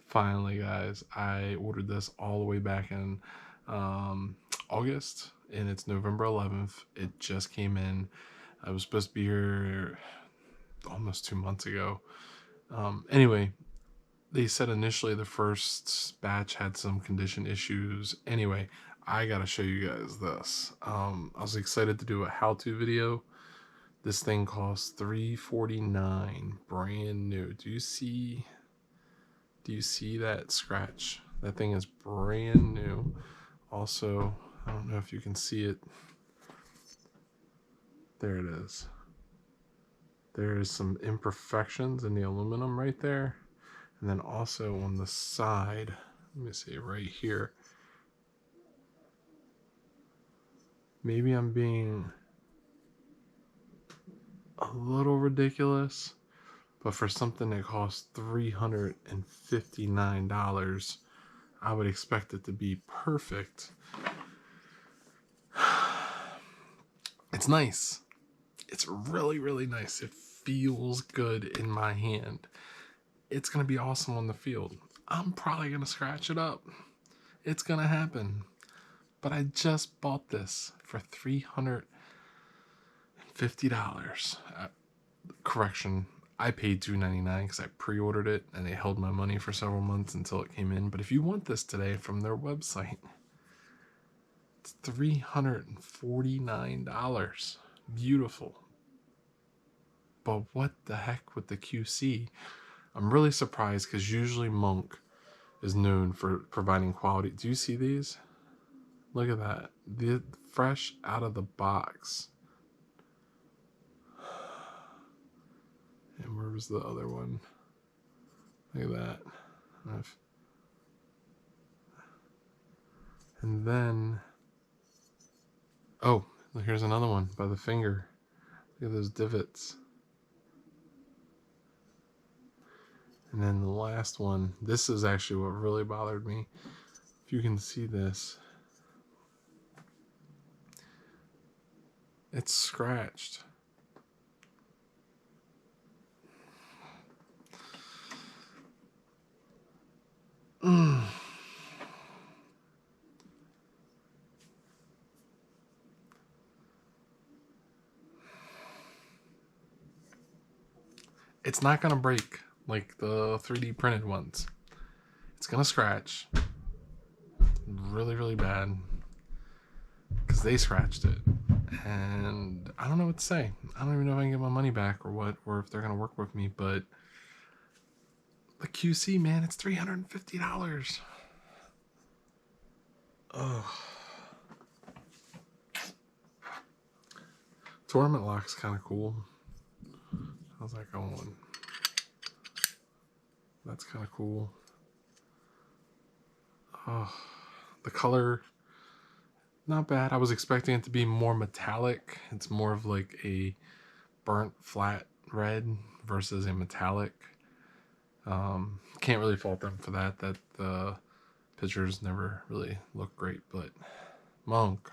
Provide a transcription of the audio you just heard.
Finally, guys, I ordered this all the way back in August, and it's November 11th. It just came in. I was supposed to be here almost 2 months ago. Anyway, they said initially the first batch had some condition issues. Anyway, I gotta show you guys this. I was excited to do a how-to video. This thing costs $349, brand new. Do you see that scratch? That thing is brand new. Also, I don't know if you can see it. There it is. There's some imperfections in the aluminum right there. And then also on the side, let me see right here. Maybe I'm being a little ridiculous, but for something that costs $359, I would expect it to be perfect. It's nice. It's really, really nice. It feels good in my hand. It's going to be awesome on the field. I'm probably going to scratch it up. It's going to happen. But I just bought this for $350. Correction, I paid $299 because I pre-ordered it and they held my money for several months until it came in. But if you want this today from their website, it's $349. Beautiful. But what the heck with the QC? I'm really surprised because usually Monk is known for providing quality. Do you see these? Look at that. The fresh out of the box. And where was the other one? Look at that. And then, oh, here's another one by the finger. Look at those divots. And then the last one, this is actually what really bothered me. If you can see this, it's scratched. It's not gonna break like the 3D printed ones. It's gonna scratch really, really bad because they scratched it. And I don't know what to say. I don't even know if I can get my money back or what, or if they're gonna work with me. But the QC, man, it's $350. Oh, tournament lock's kind of cool. How's that going? That's kind of cool. Oh, the color, not bad. I was expecting it to be more metallic. It's more of like a burnt flat red versus a metallic. Can't really fault them for that. That the pictures never really look great, but Monk,